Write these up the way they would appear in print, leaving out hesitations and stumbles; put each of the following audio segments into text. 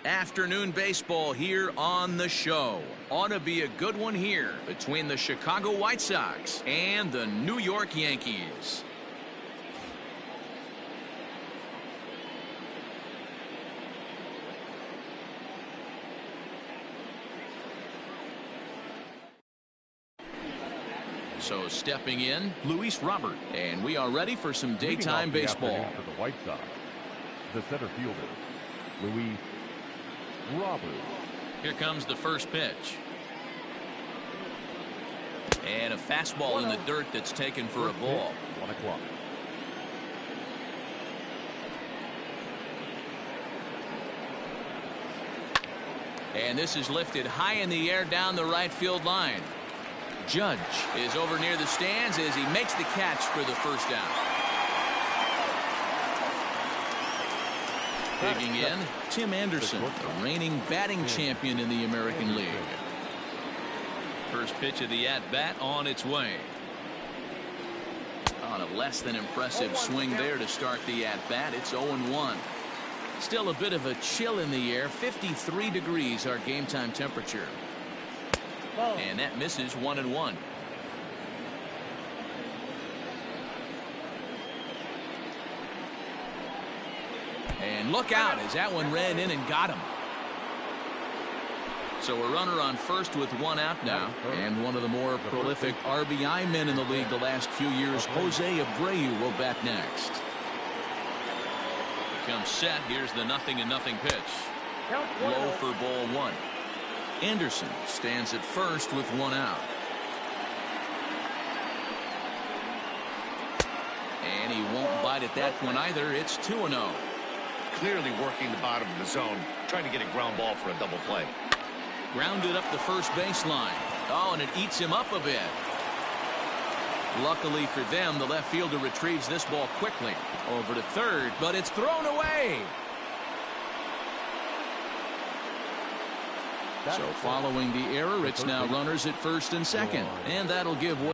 Afternoon baseball here on the show. Ought to be a good one here between the Chicago White Sox and the New York Yankees. So stepping in, Luis Robert, and we are ready for some daytime baseball. For the White Sox, the center fielder, Luis Robert. Here comes the first pitch. And a fastball in the dirt that's taken for a ball. 1 o'clock. And this is lifted high in the air down the right field line. Judge is over near the stands as he makes the catch for the first down. Digging in, Tim Anderson, the reigning batting champion in the American League. First pitch of the at-bat on its way. On a less than impressive swing there to start the at-bat. It's 0-1. Still a bit of a chill in the air. 53 degrees our game time temperature. And that misses 1-1. And look out as that one ran in and got him. So a runner on first with one out now. And one of the more prolific RBI men in the league the last few years, Jose Abreu, will bat next. Comes set. Here's the 0-0 pitch. Low for ball one. Anderson stands at first with one out. And he won't bite at that one either. It's 2-0. Clearly working the bottom of the zone, trying to get a ground ball for a double play. Grounded up the first baseline. Oh, and it eats him up a bit. Luckily for them, the left fielder retrieves this ball quickly. Over to third, but it's thrown away. So following the error, it's now runners at first and second. And that'll give way.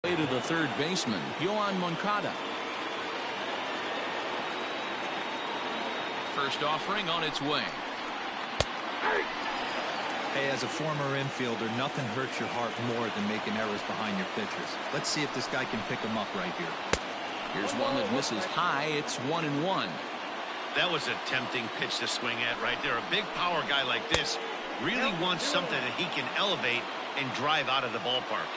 To the third baseman, Yohan Moncada. First offering on its way. Hey, as a former infielder, nothing hurts your heart more than making errors behind your pitchers. Let's see if this guy can pick them up right here. Here's one that misses high. It's 1-1. That was a tempting pitch to swing at right there. A big power guy like this really wants something that he can elevate and drive out of the ballpark.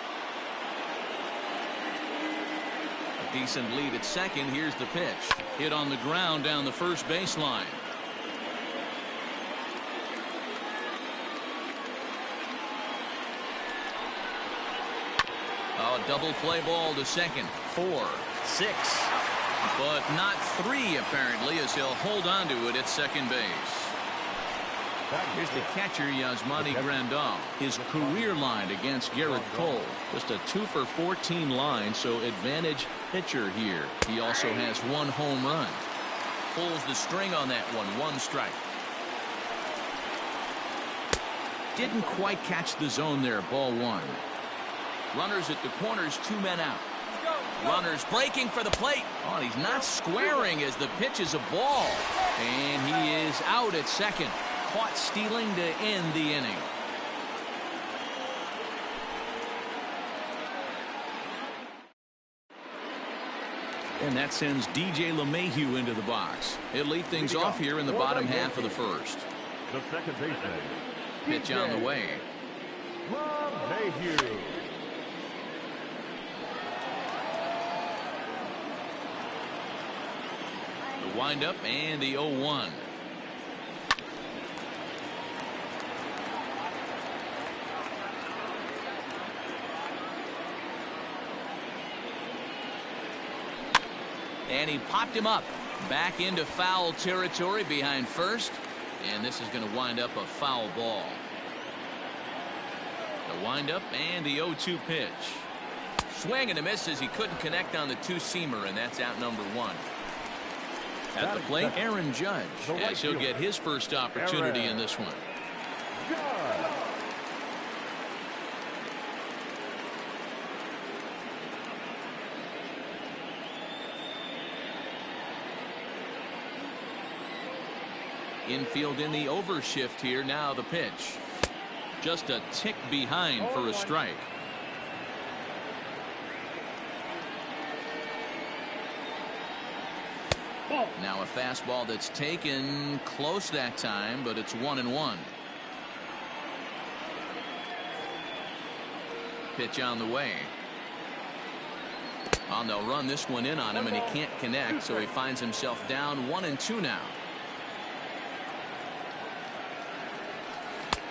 Decent lead at second. Here's the pitch. Hit on the ground down the first baseline. Oh, a double play ball to second. 4, 6, but not 3 apparently, as he'll hold on to it at second base. Here's the catcher, Yasmani Grandal. His career line against Garrett Cole. Just a 2 for 14 line, so advantage pitcher here. He also has 1 home run. Pulls the string on that one. 1 strike. Didn't quite catch the zone there. Ball 1. Runners at the corners, 2 men out. Runners breaking for the plate. Oh, he's not squaring as the pitch is a ball. And he is out at second. Caught stealing to end the inning. And that sends DJ LeMahieu into the box. He'll lead things off here in the bottom half of the first. The second baseman. Pitch on the way. LeMahieu. The windup and the 0-1. And he popped him up back into foul territory behind first. And this is going to wind up a foul ball. The windup and the 0-2 pitch. Swing and a miss as he couldn't connect on the two-seamer, and that's out number one. At the plate, Aaron Judge, as he'll get his first opportunity in this one. Infield in the overshift here. Now the pitch. Just a tick behind for a strike. Now a fastball that's taken close that time, but it's 1-1. Pitch on the way. Oh, they'll run this one in on him, and he can't connect, so he finds himself down 1-2 now.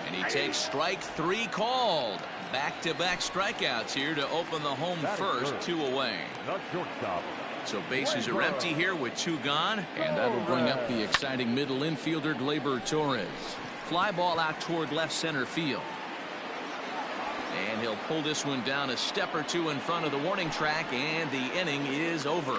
And he takes strike three called. Back-to-back strikeouts here to open the home first, 2 away. So bases are empty here with 2 gone, and that'll bring up the exciting middle infielder Gleyber Torres. Fly ball out toward left center field. And he'll pull this one down a step or 2 in front of the warning track, and the inning is over.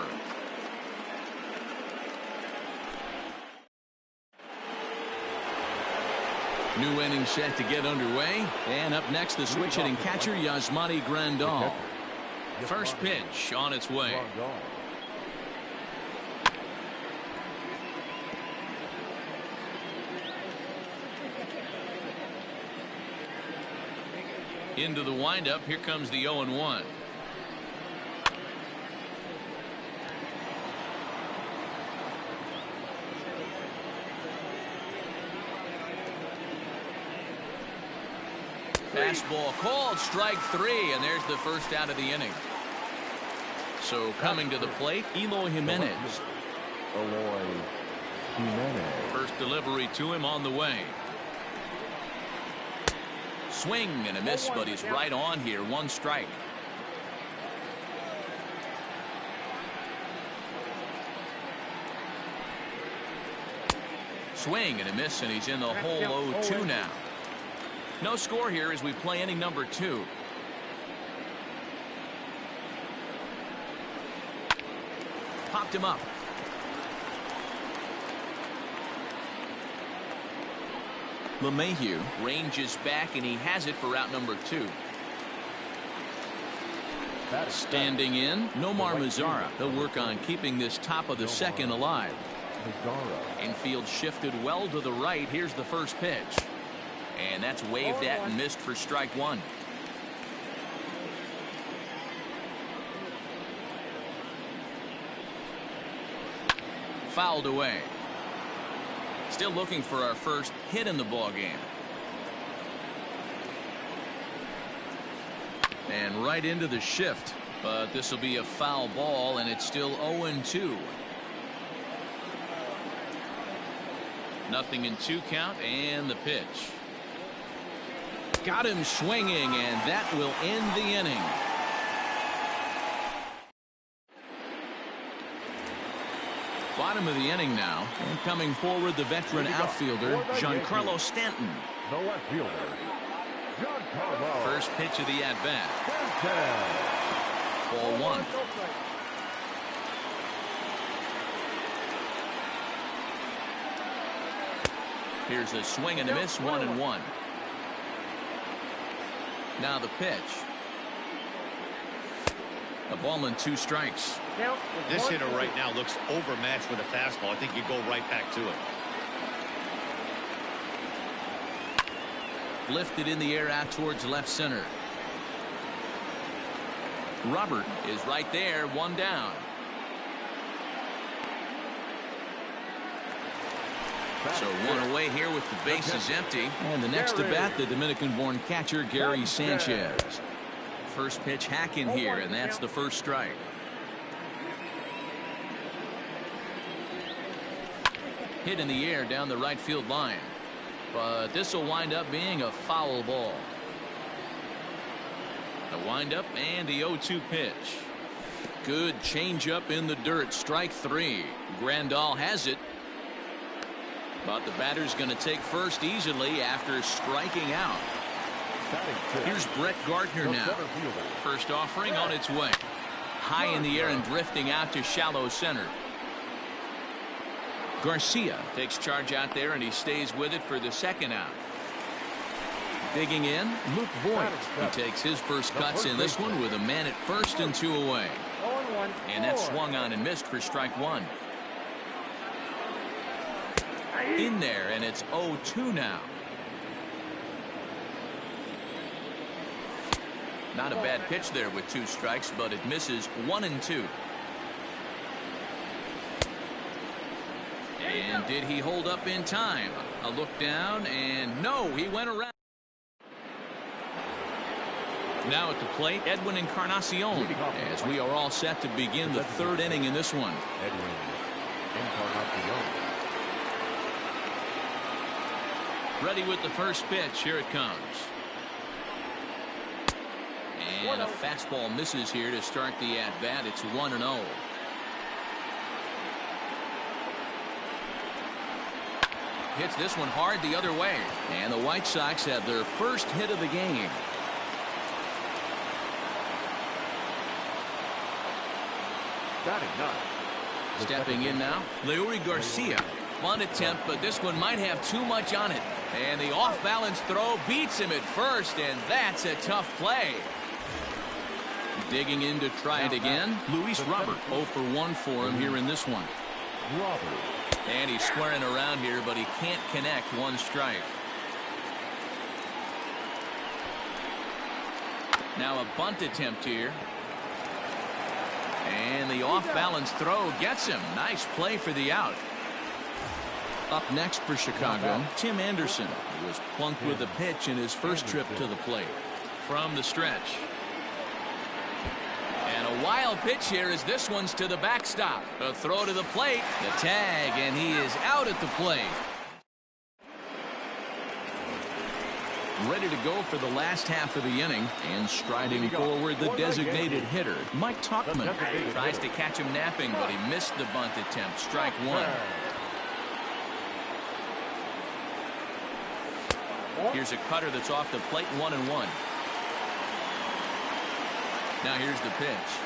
New inning set to get underway, and up next the switch hitting catcher Yasmani Grandal. First pitch on its way. Into the windup. Here comes the 0-1. Fastball called, strike 3, and there's the first out of the inning. So coming to the plate, Eloy Jimenez. First delivery to him on the way. Swing and a miss, but he's right on here. 1 strike. Swing and a miss, and he's in the hole 0-2 now. No score here as we play inning number 2. Popped him up. LeMahieu ranges back, and he has it for out number 2. Standing in, Nomar Mazara. He'll work on keeping this top of the second alive. Infield shifted well to the right. Here's the first pitch. And that's waved at and missed for strike 1. Fouled away. Still looking for our first hit in the ball game. And right into the shift. But this will be a foul ball, and it's still 0-2. Nothing in 2 count, and the pitch. Got him swinging, and that will end the inning. Bottom of the inning now, and coming forward the veteran outfielder Giancarlo Stanton. The left fielder, Giancarlo. First pitch of the at-bat. Ball 1. Here's a swing and a miss, 1-1. Now the pitch. A ball and 2 strikes. This hitter right now looks overmatched with a fastball. I think you go right back to it. Lifted in the air out towards left center. Robert is right there, 1 down. So 1 away here with the bases empty. And the next to bat, the Dominican-born catcher Gary Sanchez. First pitch hacking here, and that's the first strike. Hit in the air down the right field line. But this will wind up being a foul ball. The windup and the 0-2 pitch. Good changeup in the dirt. Strike 3. Grandal has it. But the batter's going to take first easily after striking out. Here's Brett Gardner now. First offering on its way. High in the air and drifting out to shallow center. Garcia takes charge out there, and he stays with it for the second out. Digging in, Luke Voigt. He takes his first cuts in this one with a man at first and 2 away. And that swung on and missed for strike one. In there, and it's 0-2 now. Not a bad pitch there with 2 strikes, but it misses 1 and 2. And did he hold up in time? A look down, and no, he went around. Now at the plate, Edwin Encarnacion, as we are all set to begin the 3rd inning in this one. Edwin Encarnacion. Ready with the first pitch. Here it comes. And a fastball misses here to start the at-bat. It's 1-0. Hits this one hard the other way. And the White Sox have their first hit of the game. Stepping in now, Leury Garcia. Bunt attempt, but this one might have too much on it. And the off-balance throw beats him at first, and that's a tough play. Digging in to try it again, Luis Robert. 0 for 1 for him here in this one. And he's squaring around here, but he can't connect. 1 strike. Now a bunt attempt here. And the off-balance throw gets him. Nice play for the out. Up next for Chicago, Tim Anderson, who was plunked with a pitch in his first trip to the plate. From the stretch. And a wild pitch here as this one's to the backstop. A throw to the plate, the tag, and he is out at the plate. Ready to go for the last half of the inning, and striding forward the designated hitter, Mike Tauchman. Tries to catch him napping, but he missed the bunt attempt. Strike one. Here's a cutter that's off the plate. 1-1. Now here's the pitch.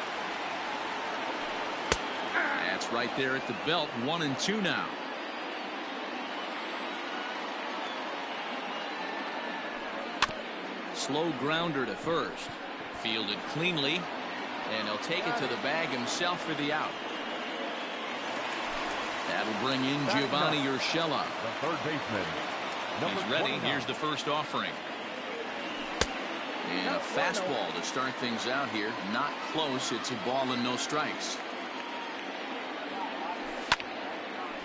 That's right there at the belt. 1-2 now. Slow grounder to first. Fielded cleanly, and he'll take it to the bag himself for the out. That'll bring in Giovanni Urshela. The third baseman. He's ready. Here's the first offering. And a fastball to start things out here. Not close. It's a ball and no strikes.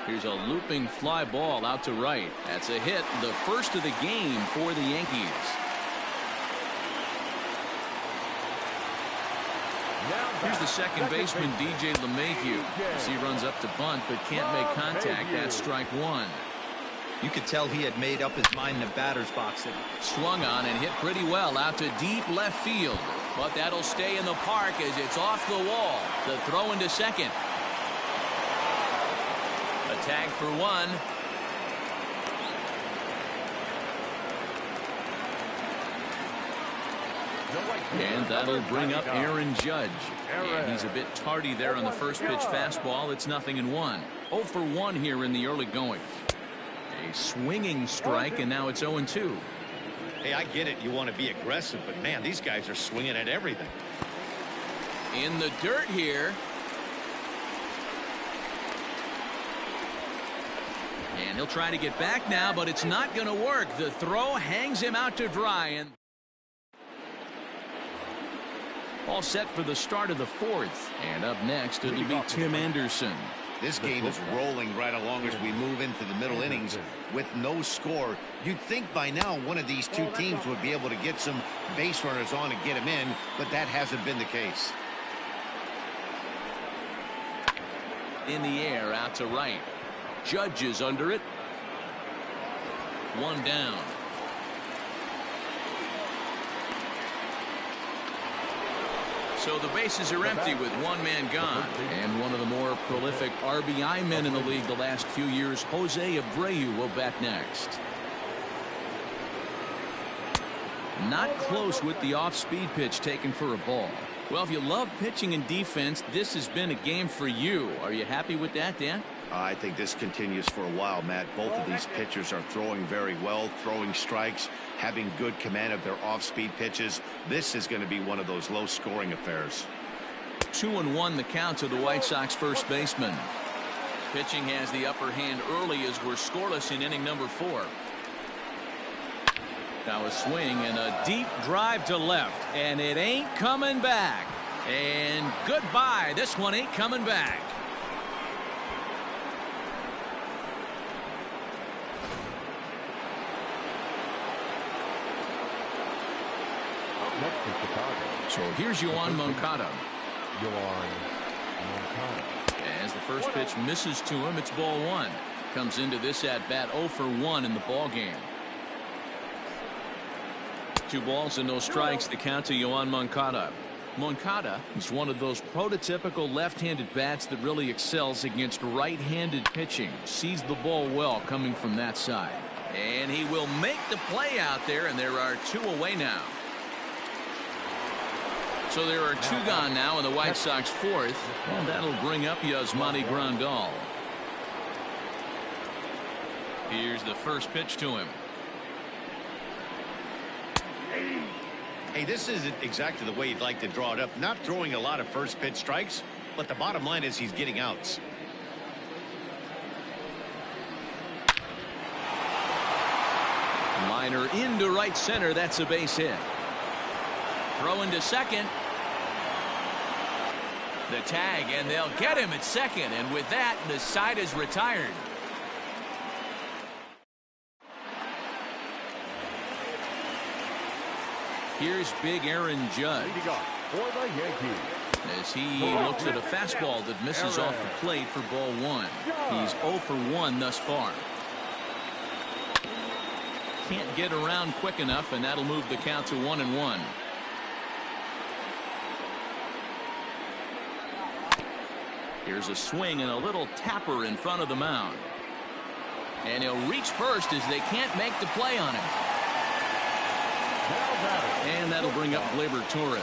Here's a looping fly ball out to right. That's a hit. The first of the game for the Yankees. Here's the second baseman, DJ LeMahieu, as he runs up to bunt but can't make contact. That's strike one. You could tell he had made up his mind in the batter's box. Swung on and hit pretty well out to deep left field. But that'll stay in the park as it's off the wall. The throw into second. A tag for one. And that'll bring up Aaron Judge. And he's a bit tardy there on the first pitch fastball. It's 0-1. 0 for 1 here in the early going. A swinging strike, and now it's 0-2. Hey, I get it. You want to be aggressive, but man, these guys are swinging at everything. In the dirt here. And he'll try to get back now, but it's not going to work. The throw hangs him out to dry. And all set for the start of the fourth. And up next, it'll be Tim Anderson. This game is rolling right along as we move into the middle innings with no score. You'd think by now one of these two teams would be able to get some base runners on and get them in, but that hasn't been the case. In the air, out to right. Judge is under it. One down. So the bases are empty with one man gone. And one of the more prolific RBI men in the league the last few years, Jose Abreu, will bat next. Not close with the off-speed pitch taken for a ball. Well, if you love pitching and defense, this has been a game for you. Are you happy with that, Dan? I think this continues for a while, Matt. Both of these pitchers are throwing very well, throwing strikes, having good command of their off-speed pitches. This is going to be one of those low-scoring affairs. 2-1 the count to the White Sox first baseman. Pitching has the upper hand early as we're scoreless in inning number 4. Now a swing and a deep drive to left, and it ain't coming back. And goodbye. This one ain't coming back. Next is Chicago. So here's Yoán Moncada. Yoán Moncada. As the first pitch misses to him, it's ball 1. Comes into this at bat 0 for 1 in the ball game. 2 balls and no strikes. The count to Yoán Moncada. Moncada is one of those prototypical left-handed bats that really excels against right-handed pitching. Sees the ball well coming from that side. And he will make the play out there, and there are 2 away now. So there are 2 gone now in the White Sox 4th, and that'll bring up Yasmani Grandal. Here's the first pitch to him. Hey, this isn't exactly the way you'd like to draw it up. Not throwing a lot of first pitch strikes, but the bottom line is he's getting outs. Liner into right center. That's a base hit. Throw into second. The tag, and they'll get him at second. And with that, the side is retired. Here's big Aaron Judge. For the Yankees. As he looks at a fastball that misses off the plate for ball 1. He's 0 for 1 thus far. Can't get around quick enough, and that'll move the count to 1-1. Here's a swing and a little tapper in front of the mound. And he'll reach first as they can't make the play on him. And that'll bring up Gleyber Torres.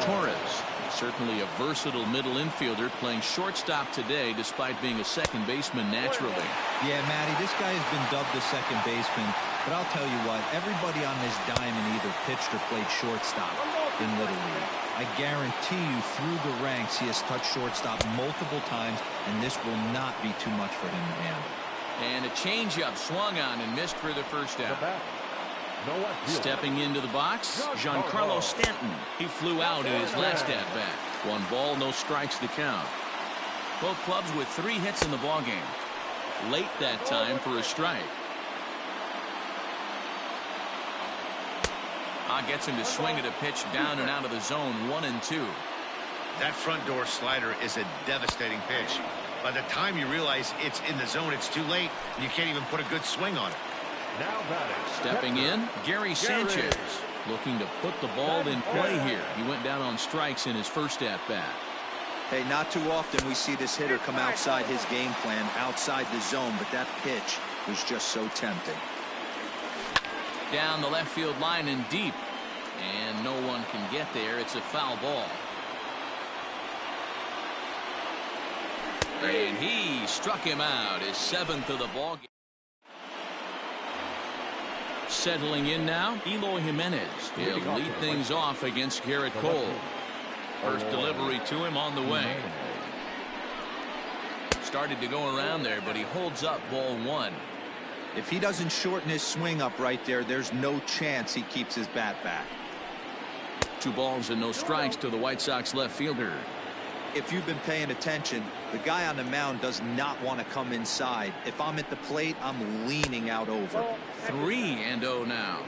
Torres, certainly a versatile middle infielder, playing shortstop today despite being a second baseman naturally. Yeah, Matty, this guy has been dubbed the second baseman, but I'll tell you what, everybody on this diamond either pitched or played shortstop in Little League. I guarantee you through the ranks he has touched shortstop multiple times, and this will not be too much for him to handle. And a changeup swung on and missed for the first out. Stepping into the box, Giancarlo Stanton. He flew out in his last at-bat. 1 ball, no strikes the count. Both clubs with 3 hits in the ballgame. Late that time for a strike. Gets him to swing at a pitch down and out of the zone, 1-2. That front door slider is a devastating pitch. By the time you realize it's in the zone, it's too late, and you can't even put a good swing on it. Now batting. Stepping in, Gary Sanchez, looking to put the ball in play here. He went down on strikes in his first at-bat. Hey, not too often we see this hitter come outside his game plan, outside the zone, but that pitch was just so tempting. Down the left field line and deep, and no one can get there. It's a foul ball. And he struck him out, his 7th of the ball game. Settling in now, Eloy Jimenez. He'll lead things off against Garrett Cole. First delivery to him on the way. Started to go around there, but he holds up ball 1. If he doesn't shorten his swing up right there, there's no chance he keeps his bat back. 2 balls and no strikes to the White Sox left fielder. If you've been paying attention, the guy on the mound does not want to come inside. If I'm at the plate, I'm leaning out over. 3-0 now.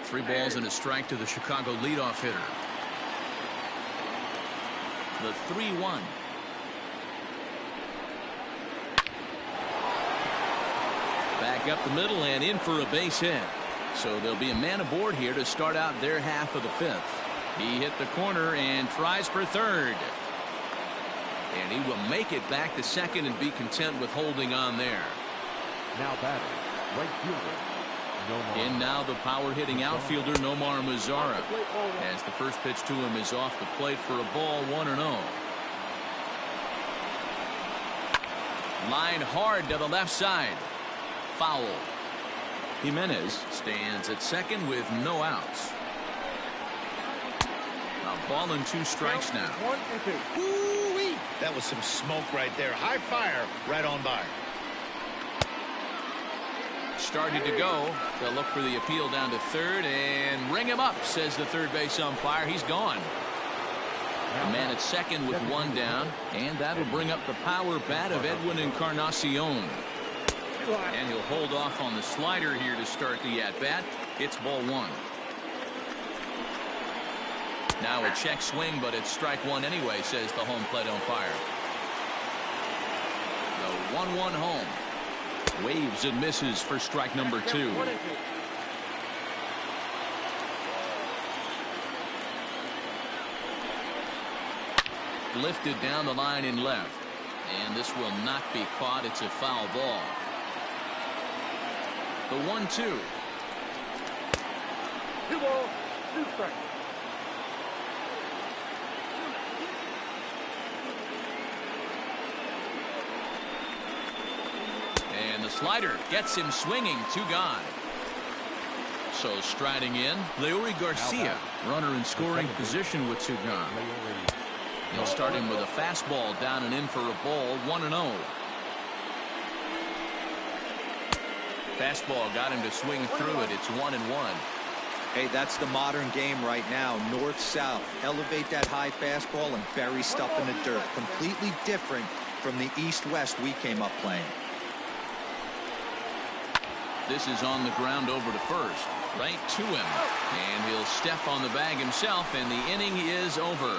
Three balls and a strike to the Chicago leadoff hitter. The 3-1. Back up the middle and in for a base hit. So there'll be a man aboard here to start out their half of the 5th. He hit the corner and tries for third. And he will make it back to second and be content with holding on there. Now batting, right fielder, Nomar. In now the power-hitting outfielder, Nomar Mazara, as the first pitch to him is off the plate for a ball, 1-0. Line hard to the left side. Foul. Jimenez stands at second with no outs. A ball and 2 strikes now. 1 and 2. Woo-wee. That was some smoke right there. High fire right on by. Started to go. They'll look for the appeal down to third and ring him up, says the third base umpire. He's gone. The man at second with 1 down, and that'll bring up the power bat of Edwin Encarnacion. And he'll hold off on the slider here to start the at-bat. It's ball 1. Now a check swing, but it's strike 1 anyway, says the home plate umpire. The 1-1 home. Waves and misses for strike number 2. Lifted down the line in left. And this will not be caught. It's a foul ball. The 1-2. 2 balls, 2 strikes. And the slider gets him swinging. 2 gone. So striding in, Leury Garcia, runner in scoring position with 2 gone. He'll start him with a fastball down and in for a ball, 1-0. Fastball got him to swing through it. It's 1-1. Hey, that's the modern game right now. North-south. Elevate that high fastball and bury stuff in the dirt. Completely different from the east-west we came up playing. This is on the ground over to first. Right to him. And he'll step on the bag himself, and the inning is over.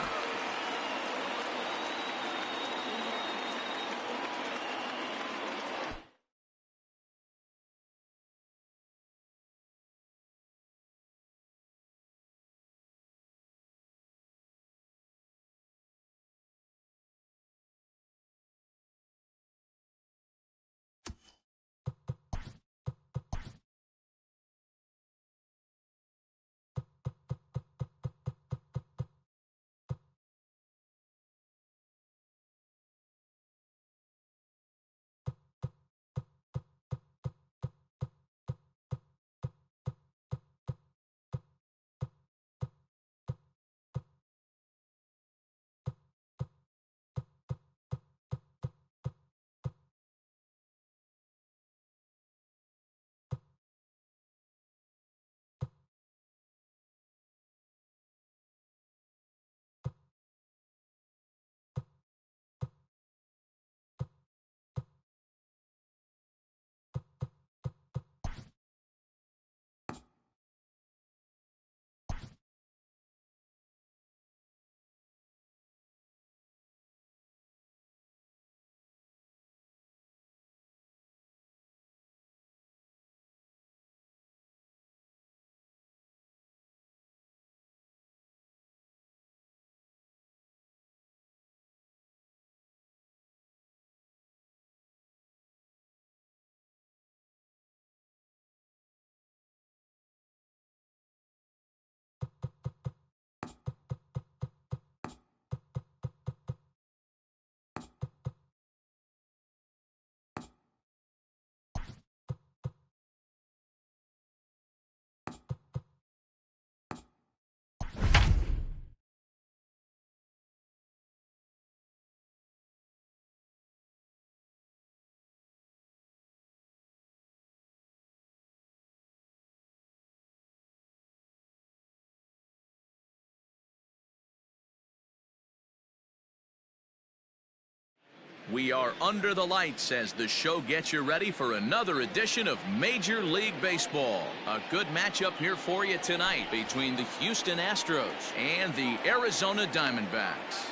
We are under the lights as the show gets you ready for another edition of Major League Baseball. A good matchup here for you tonight between the Houston Astros and the Arizona Diamondbacks.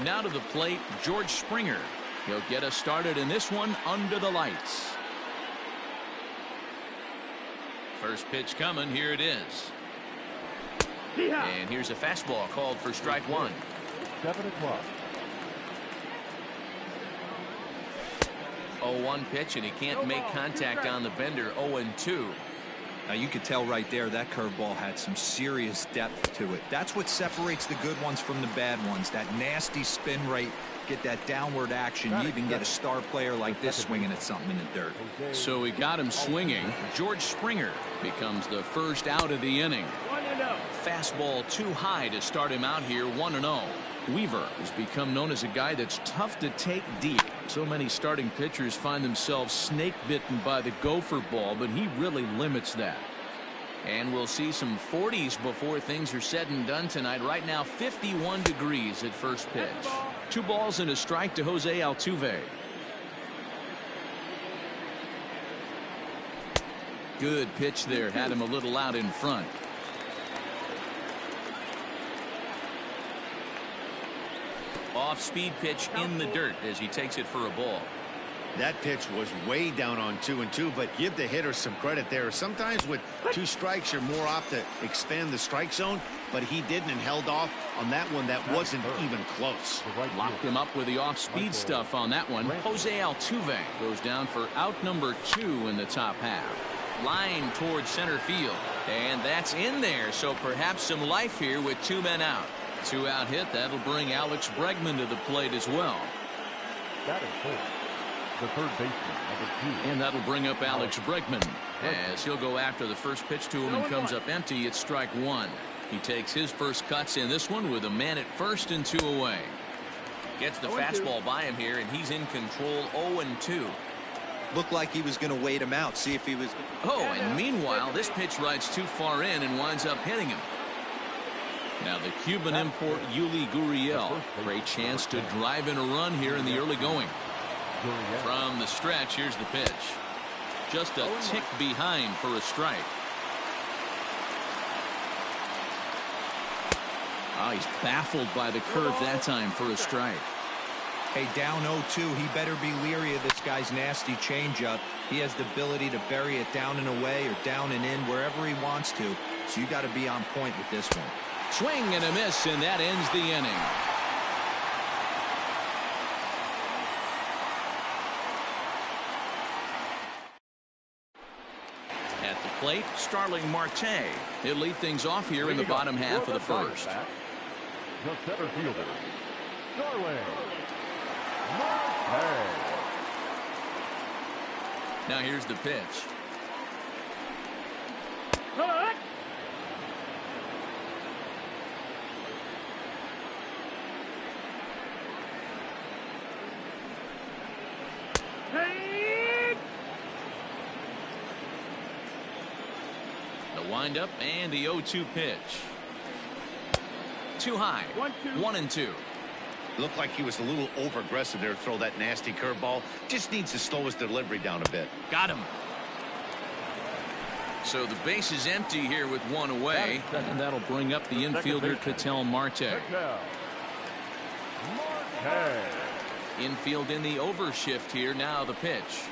Now to the plate, George Springer. He'll get us started in this one under the lights. First pitch coming. Here it is. And here's a fastball called for strike one. 7 o'clock. 0-1 pitch, and he can't make contact on the bender. 0-2. Now you could tell right there that curveball had some serious depth to it. That's what separates the good ones from the bad ones. That nasty spin rate, get that downward action. You even get a star player like this swinging at something in the dirt. So he got him swinging. George Springer becomes the first out of the inning. Fastball too high to start him out here. 1-0. Weaver has become known as a guy that's tough to take deep. So many starting pitchers find themselves snake bitten by the gopher ball, but he really limits that. And we'll see some 40s before things are said and done tonight. Right now 51 degrees at first pitch. 2 balls and a strike to Jose Altuve. Good pitch there, had him a little out in front. Off-speed pitch in the dirt as he takes it for a ball. That pitch was way down on 2-2, but give the hitter some credit there. Sometimes with 2 strikes, you're more apt to expand the strike zone, but he didn't and held off on that one that wasn't even close. Locked him up with the off-speed stuff on that one. Jose Altuve goes down for out number 2 in the top half. Line towards center field, and that's in there, so perhaps some life here with 2 men out. 2-out hit. That'll bring Alex Bregman to the plate as well. That is full. The third baseman, number 2. And that'll bring up Alex Bregman as he'll go after the first pitch to him and comes up empty. It's strike one. He takes his first cuts in this one with a man at first and 2 away. Gets the fastball by him here, and he's in control. 0-2. Looked like he was going to wait him out, see if he was. Oh, and meanwhile, this pitch rides too far in and winds up hitting him. Now the Cuban import Yuli Gurriel. Great chance to drive in a run here in the early going. From the stretch, here's the pitch. Just a tick behind for a strike. Oh, he's baffled by the curve that time for a strike. Hey, down 0-2, he better be leery of this guy's nasty changeup. He has the ability to bury it down and away or down and in wherever he wants to. So you got to be on point with this one. Swing and a miss, and that ends the inning. At the plate, Starling Marte. He'll lead things off here in the bottom half of the first. The center fielder, Starling Marte. Now here's the pitch. The windup and the 0-2 pitch. Too high. 1-2. Looked like he was a little over aggressive there to throw that nasty curveball. Just needs to slow his delivery down a bit. Got him. So the base is empty here with 1 away, and that'll bring up the infielder Ketel Marte. Infield in the overshift here. Now the pitch.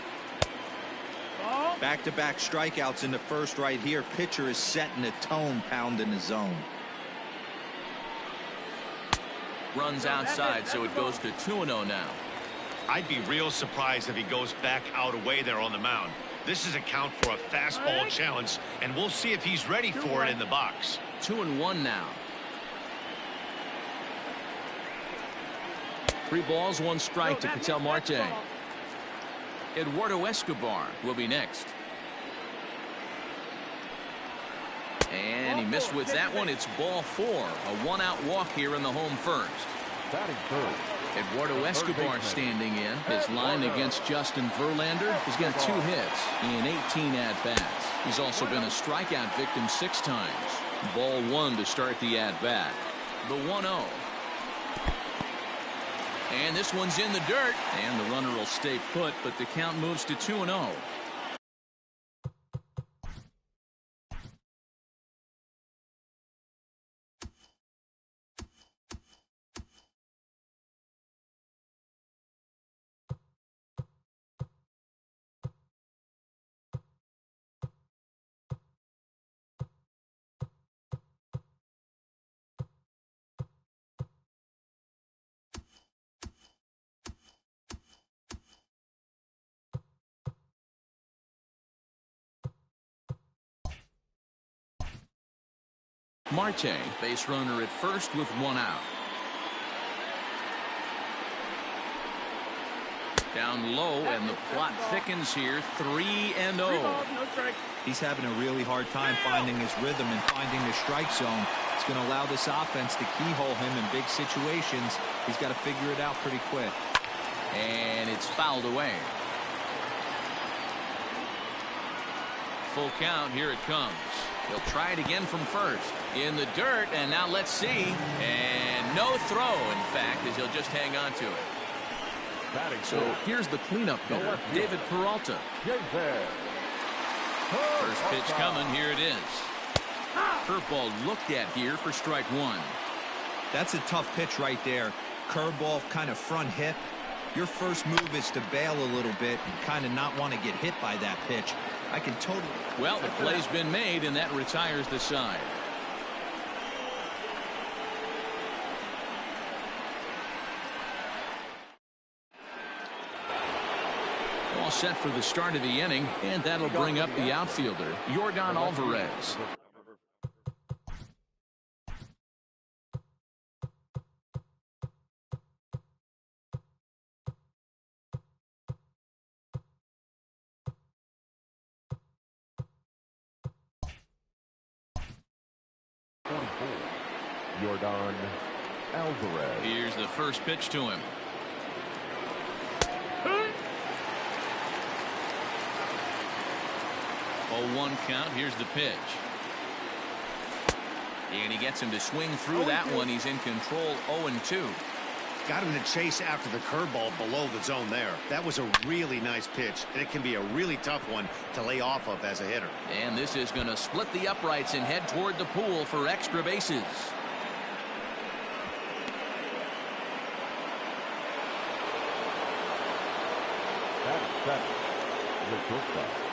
Back-to-back strikeouts in the first right here. Pitcher is setting the tone, pounding the zone. Runs outside, so it goes to 2-0 now. I'd be real surprised if he goes back out away there on the mound. This is a count for a fastball challenge, and we'll see if he's ready for it in the box. 2-1 now. 3 balls, 1 strike to Ketel Marte. Eduardo Escobar will be next. And he missed with that one. It's ball 4. A 1-out walk here in the home first. Batting third, Eduardo Escobar standing in. His line against Justin Verlander. He's got 2 hits in 18 at-bats. He's also been a strikeout victim 6 times. Ball 1 to start the at-bat. The 1-0. And this one's in the dirt. And the runner will stay put, but the count moves to 2-0. Marte, base runner at first with one out. Down low, and the plot thickens here. 3-0. He's having a really hard time finding his rhythm and finding the strike zone. It's going to allow this offense to keyhole him in big situations. He's got to figure it out pretty quick. And it's fouled away. Full count. Here it comes. He'll try it again from first. In the dirt, and now let's see. And no throw, in fact, as he'll just hang on to it. So here's the cleanup hitter, David Peralta. First pitch coming. Here it is. Curveball looked at here for strike one. That's a tough pitch right there. Curveball, kind of front hip. Your first move is to bail a little bit and kind of not want to get hit by that pitch. I can totally... Well, the play's been made, and that retires the side. All set for the start of the inning, and that'll bring up the outfielder, Yordan Alvarez. Yordan Alvarez. Here's the first pitch to him. Oh, 1 count. Here's the pitch. And he gets him to swing through that one. He's in control. 0-2. Got him to chase after the curveball below the zone there. That was a really nice pitch, and it can be a really tough one to lay off of as a hitter. And this is going to split the uprights and head toward the pool for extra bases.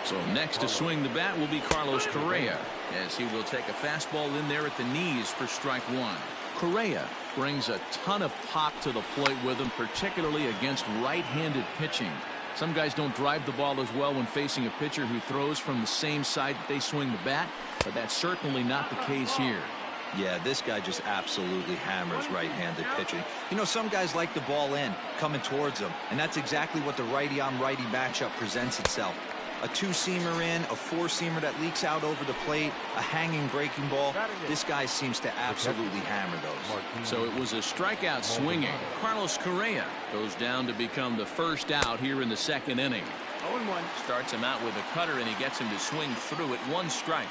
So next to swing the bat will be Carlos Correa, as he will take a fastball in there at the knees for strike one. Correa brings a ton of pop to the plate with him, particularly against right-handed pitching. Some guys don't drive the ball as well when facing a pitcher who throws from the same side that they swing the bat, but that's certainly not the case here. Yeah, this guy just absolutely hammers right-handed pitching. You know, some guys like the ball in, coming towards them, and that's exactly what the righty-on-righty matchup presents itself. A two-seamer in, a four-seamer that leaks out over the plate, a hanging breaking ball. This guy seems to absolutely hammer those. So it was a strikeout swinging. Carlos Correa goes down to become the first out here in the second inning. 0-1. Starts him out with a cutter, and he gets him to swing through it. 1 strike.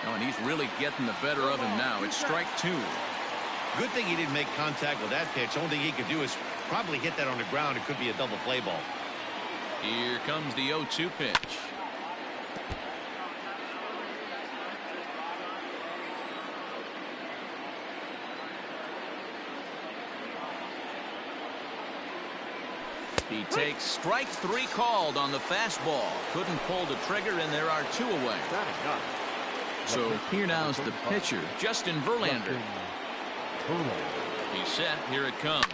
Oh, and he's really getting the better of him now. It's strike 2. Good thing he didn't make contact with that pitch. Only thing he could do is probably hit that on the ground. It could be a double play ball. Here comes the 0-2 pitch. He takes strike 3 called on the fastball. Couldn't pull the trigger, and there are 2 away. So here now's the pitcher, Justin Verlander. He's set. Here it comes.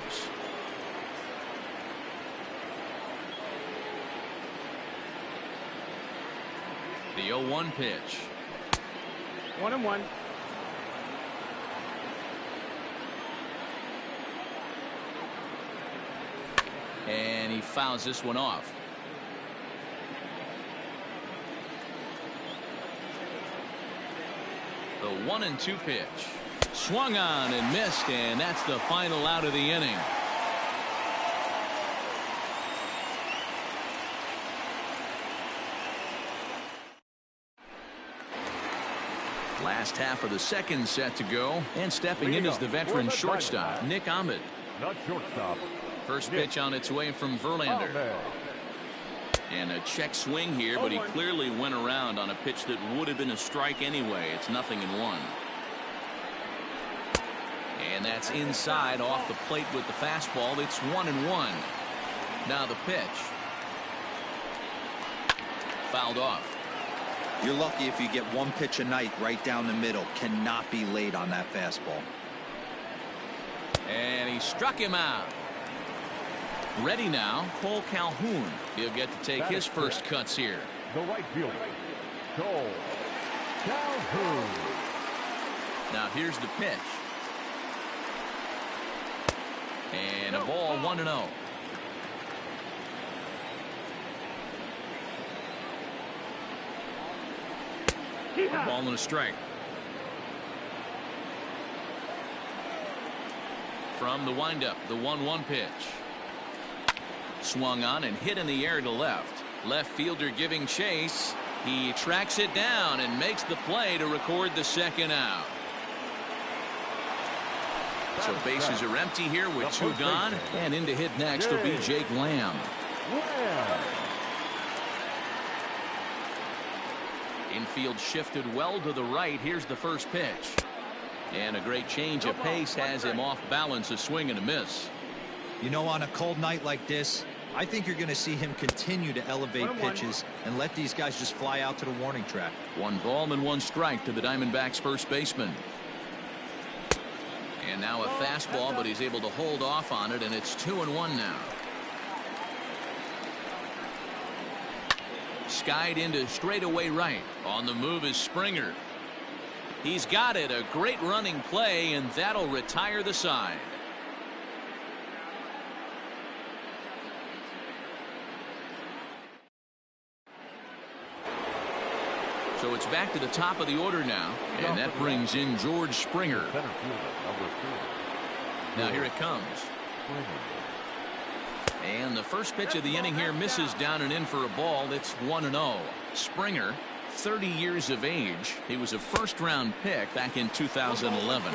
The 0-1 pitch. 1-1. And he fouls this one off. The 1-2 pitch. Swung on and missed, and that's the final out of the inning. Last half of the second set to go, and stepping in is the veteran shortstop, Nick Ahmed. Not shortstop. First pitch on its way from Verlander. And a check swing here, but he clearly went around on a pitch that would have been a strike anyway. It's 0-1. And that's inside off the plate with the fastball. It's 1-1. Now the pitch. Fouled off. You're lucky if you get one pitch a night right down the middle. Cannot be late on that fastball. And he struck him out. Ready now, Cole Calhoun. He'll get to take his first cuts here. The right fielder, Cole Now here's the pitch. And a ball 1-0. A ball and a strike. From the windup, the 1-1 pitch. Swung on and hit in the air to left. Left fielder giving chase. He tracks it down and makes the play to record the second out. So bases are empty here with 2 gone. And in to hit next will be Jake Lamb. Infield shifted well to the right. Here's the first pitch. And a great change of pace has him off balance, a swing and a miss. You know, on a cold night like this, I think you're going to see him continue to elevate pitches and let these guys just fly out to the warning track. 1 ball and 1 strike to the Diamondbacks first baseman. And now a fastball, but he's able to hold off on it, and it's 2-1 now. Skied into straightaway right. On the move is Springer. He's got it. A great running play, and that'll retire the side. So it's back to the top of the order now, and that brings in George Springer. Now here it comes. And the first pitch of the inning here misses down and in for a ball. It's 1-0. Springer, 30 years of age. He was a first-round pick back in 2011.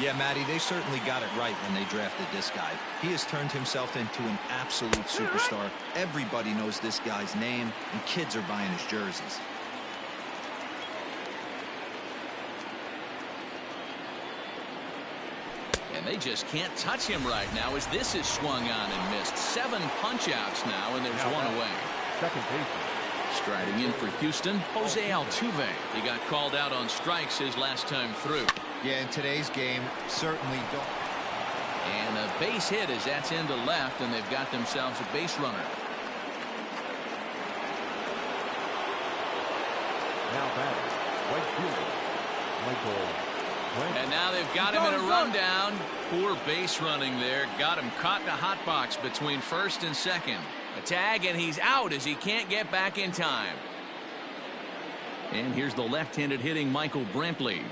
Yeah, Matty, they certainly got it right when they drafted this guy. He has turned himself into an absolute superstar. Everybody knows this guy's name, and kids are buying his jerseys. And they just can't touch him right now as this is swung on and missed. 7 punch-outs now, and there's 1 away. Second baseman. Striding in for Houston, Jose Altuve. He got called out on strikes his last time through. Yeah, in today's game, certainly don't. And a base hit as that's into left, and they've got themselves a base runner. Now batting, right fielder, Michael. And now they've got him in a rundown. Poor base running there. Got him caught in a hot box between first and second. A tag, and he's out as he can't get back in time. And here's the left-handed hitting Michael Brantley,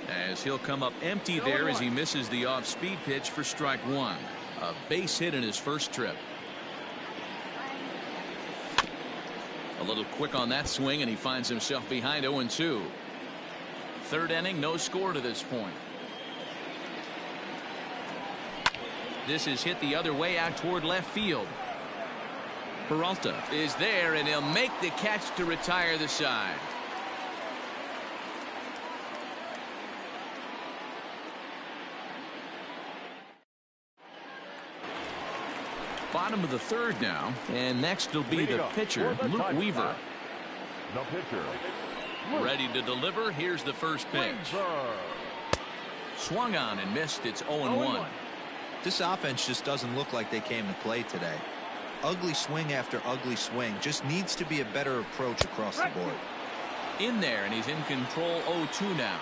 as he'll come up empty there as he misses the off-speed pitch for strike 1. A base hit in his first trip. A little quick on that swing, and he finds himself behind 0-2. Third inning, no score to this point. This is hit the other way out toward left field. Peralta is there, and he'll make the catch to retire the side. Bottom of the third now, and next will be the pitcher, Luke Weaver. The pitcher. Ready to deliver. Here's the first pitch. Swung on and missed. It's 0-1. This offense just doesn't look like they came to play today. Ugly swing after ugly swing. Just needs to be a better approach across the board. In there, and he's in control. 0-2 now.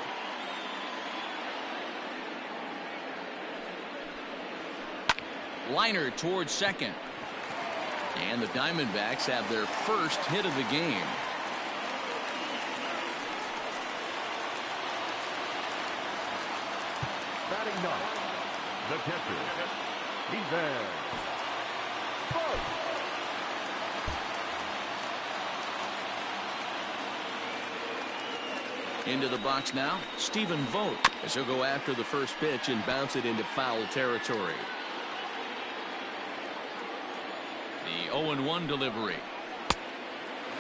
Liner towards second. And the Diamondbacks have their first hit of the game. Batting ninth, the catcher. He's there. Into the box now, Stephen Vogt, as he'll go after the first pitch and bounce it into foul territory. The 0-1 delivery.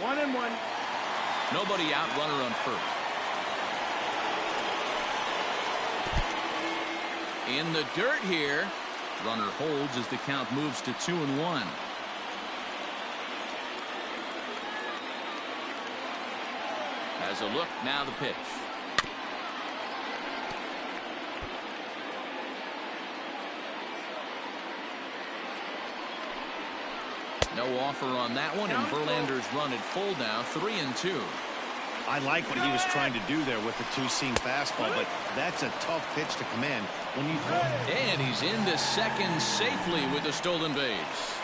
1-1. Nobody out, runner on first. In the dirt here. Runner holds as the count moves to 2-1. Has a look, now the pitch. No offer on that one, and Verlander's run at full now, 3-2. I like what he was trying to do there with the two-seam fastball, but that's a tough pitch to command when you throw. And he's into second safely with the stolen base.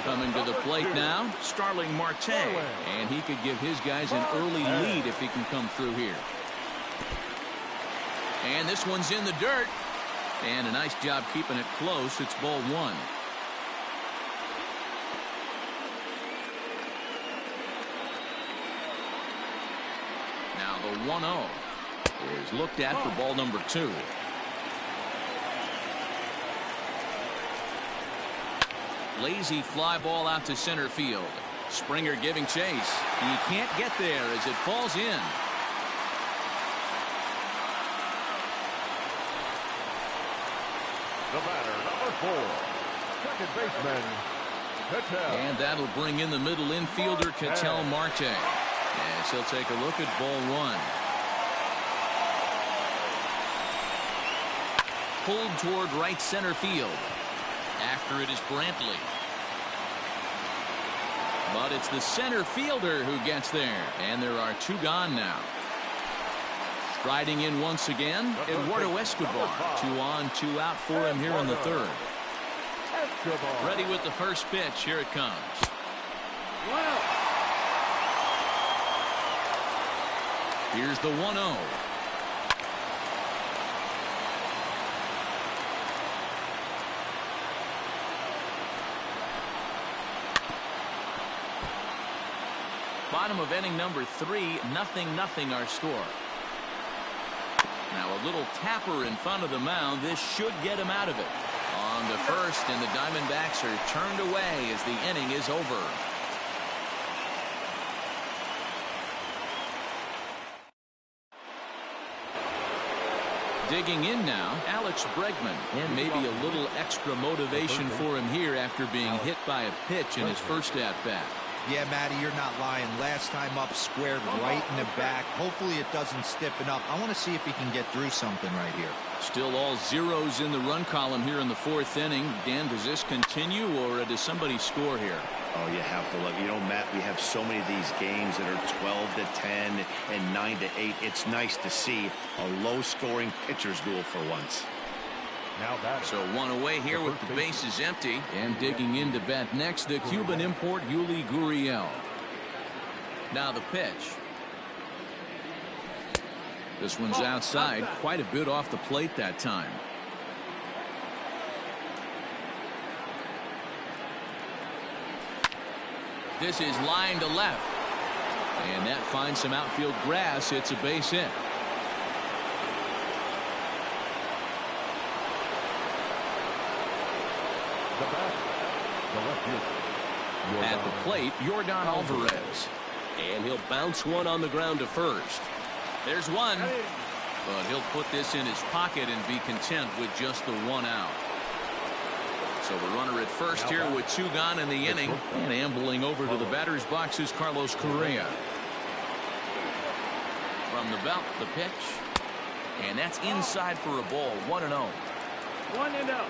Coming to the plate now, Starling Marte. And he could give his guys an early lead if he can come through here. And this one's in the dirt. And a nice job keeping it close. It's ball one. Now the 1-0 is looked at for ball number 2. Lazy fly ball out to center field. Springer giving chase. He can't get there as it falls in. The batter, number 4, second baseman, Ketel. And that'll bring in the middle infielder, Ketel Marte. As he'll take a look at ball 1. Pulled toward right center field. After it is Brantley. But it's the center fielder who gets there. And there are 2 gone now. Striding in once again, Eduardo Escobar. 2 on, 2 out for him here in the 3rd. Ready with the first pitch. Here it comes. Here's the 1-0. Bottom of inning number 3, 0-0 our score. Now a little tapper in front of the mound. This should get him out of it. On the first, and the Diamondbacks are turned away as the inning is over. Digging in now, Alex Bregman. And maybe a little extra motivation for him here after being hit by a pitch in his first at-bat. Yeah, Matty, you're not lying. Last time up, squared right in the back. Hopefully it doesn't stiffen up. I want to see if he can get through something right here. Still all zeros in the run column here in the 4th inning. Dan, does this continue, or does somebody score here? Oh, you have to love. You know, Matt, we have so many of these games that are 12-10 and 9-8. It's nice to see a low-scoring pitcher's duel for once. So 1 away here with the bases empty. And digging in to bat next, the Cuban import Yuli Gurriel. Now the pitch. This one's outside, quite a bit off the plate that time. This is line to left. And that finds some outfield grass. It's a base hit. At the plate, Yordan Alvarez. And he'll bounce one on the ground to first. There's one. But he'll put this in his pocket and be content with just the 1 out. So the runner at first here with 2 gone in the inning. And ambling over to the batter's box is Carlos Correa. From the belt, the pitch. And that's inside for a ball. 1-0. 1-0.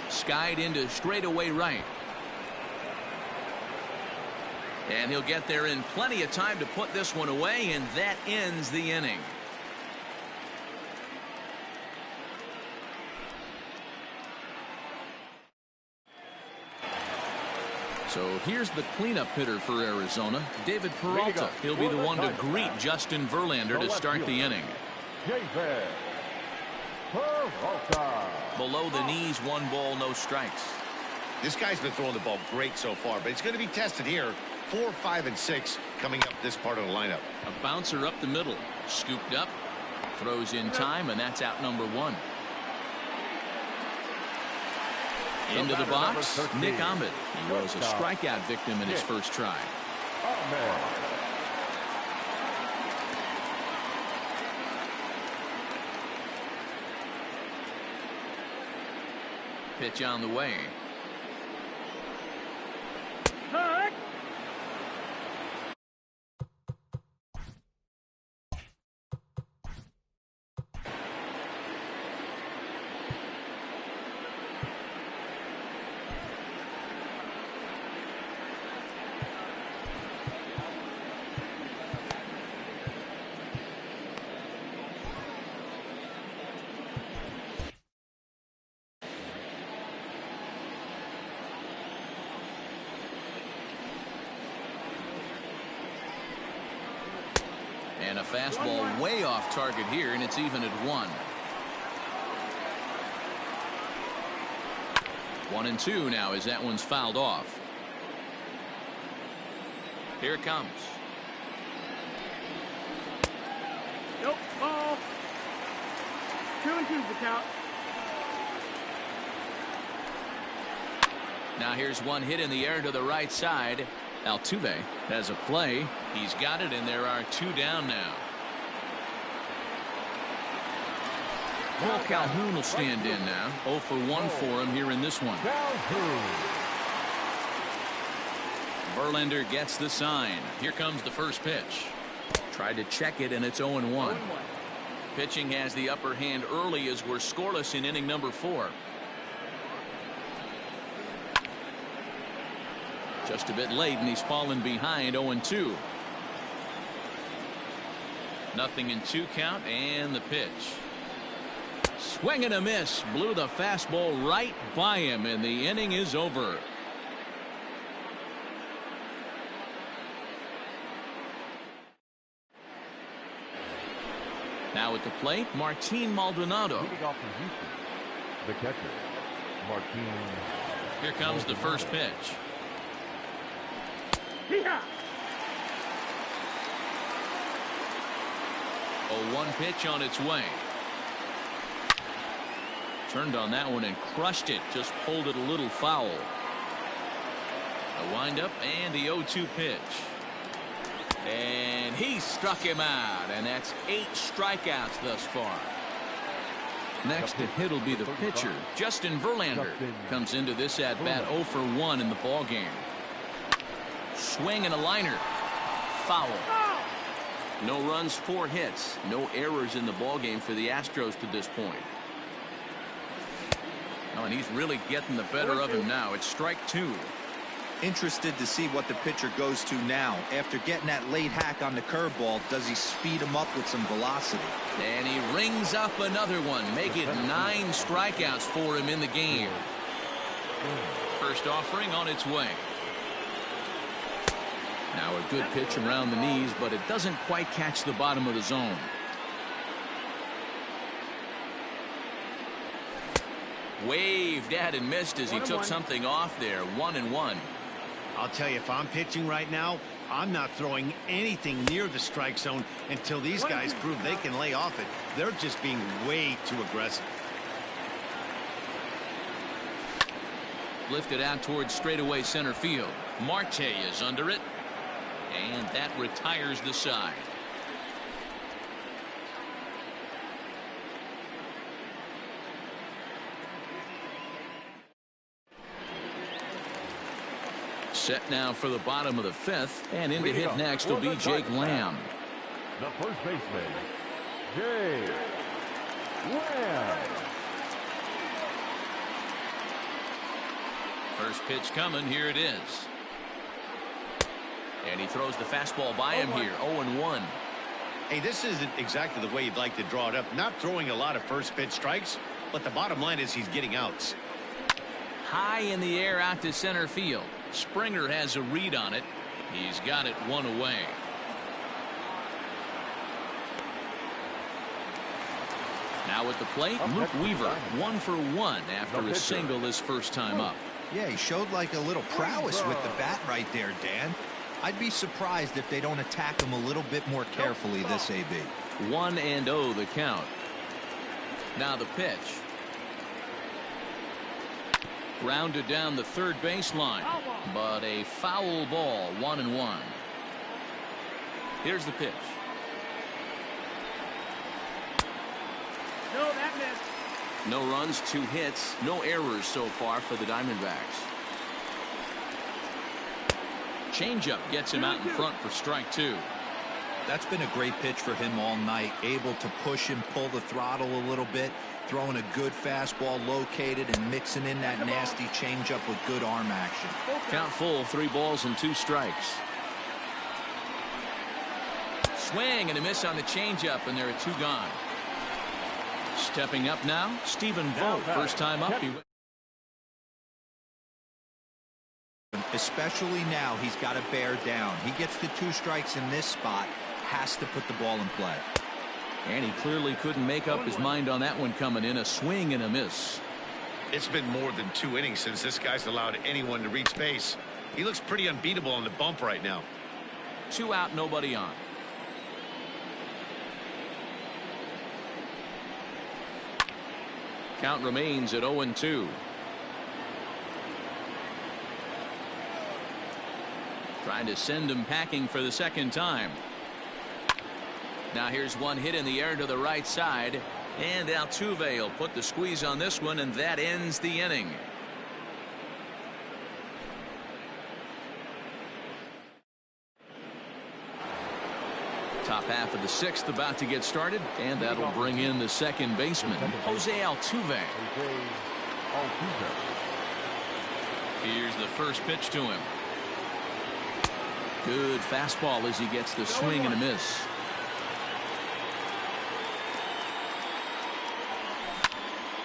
Skied into straightaway right. And he'll get there in plenty of time to put this one away, and that ends the inning. So here's the cleanup hitter for Arizona, David Peralta. He'll be the one to greet Justin Verlander to start the inning. Below the knees, 1 ball, no strikes. This guy's been throwing the ball great so far, but it's going to be tested here. 4, 5, and 6 coming up this part of the lineup. A bouncer up the middle, scooped up, throws in time, and that's out number 1. Into the box, Nick Ahmed. He was a strikeout victim in his first try. Pitch on the way. And a fastball way off target here, and it's even at 1. 1-2 now as that one's fouled off. Here it comes. Nope, ball. 2-2 the count. Now here's one hit in the air to the right side. Altuve has a play. He's got it, and there are 2 down now. Paul Calhoun will stand in now. 0 for 1 for him here in this one. Verlander gets the sign. Here comes the first pitch. Tried to check it, and it's 0-1. Pitching has the upper hand early as we're scoreless in inning number 4. Just a bit late, and he's fallen behind 0-2. Nothing in 2 count, and the pitch. Swing and a miss. Blew the fastball right by him, and the inning is over. Now at the plate, Martin Maldonado. Leading off for Houston, the catcher, Martin. Here comes the first pitch. Yeah. 0-1 pitch on its way. Turned on that one and crushed it. Just pulled it a little foul. A windup and the 0-2 pitch. And he struck him out. And that's 8 strikeouts thus far. Next to hit will be the pitcher. Justin Verlander comes into this at bat 0 for 1 in the ball game. Swing and a liner. Foul. No runs, 4 hits. No errors in the ball game for the Astros to this point. Oh, and he's really getting the better of him now. It's strike 2. Interested to see what the pitcher goes to now. After getting that late hack on the curveball, does he speed him up with some velocity? And he rings up another one. Make it 9 strikeouts for him in the game. First offering on its way. Now a good pitch around the knees, but it doesn't quite catch the bottom of the zone. Waved at and missed as he took something off there. 1-1. I'll tell you, if I'm pitching right now, I'm not throwing anything near the strike zone until these guys prove they can lay off it. They're just being way too aggressive. Lifted out towards straightaway center field. Marte is under it. And that retires the side. Set now for the bottom of the 5th, and in to hit next will be Jake Lamb. The first baseman, Jake Lamb. First pitch coming. Here it is. And he throws the fastball by him here. 0-1. Hey, this isn't exactly the way you'd like to draw it up. Not throwing a lot of first pitch strikes, but the bottom line is he's getting outs. High in the air out to center field. Springer has a read on it. He's got it 1 away. Now at the plate, Luke Weaver 1 for 1 after a single his first time up. Yeah, he showed like a little prowess with the bat right there, Dan. I'd be surprised if they don't attack him a little bit more carefully this AB. 1-0 the count. Now the pitch. Grounded down the third baseline, but a foul ball. 1-1. Here's the pitch. No, that missed. No runs, 2 hits, no errors so far for the Diamondbacks. Changeup gets him out in front for strike 2. That's been a great pitch for him all night. Able to push and pull the throttle a little bit. Throwing a good fastball located and mixing in that nasty changeup with good arm action. Count full, 3 balls and 2 strikes. Swing and a miss on the changeup, and there are 2 gone. Stepping up now, Stephen Vogt. First time up. Especially now, he's got to bear down. He gets the 2 strikes in this spot. has to put the ball in play. And he clearly couldn't make up his mind on that one coming in. A swing and a miss. It's been more than 2 innings since this guy's allowed anyone to reach base. He looks pretty unbeatable on the bump right now. 2 out, nobody on. Count remains at 0-2. Trying to send him packing for the second time. Now here's one hit in the air to the right side. And Altuve will put the squeeze on this one, and that ends the inning. Top half of the 6th about to get started, and that'll bring in the second baseman, Jose Altuve. Here's the first pitch to him. Good fastball as he gets the swing and a miss.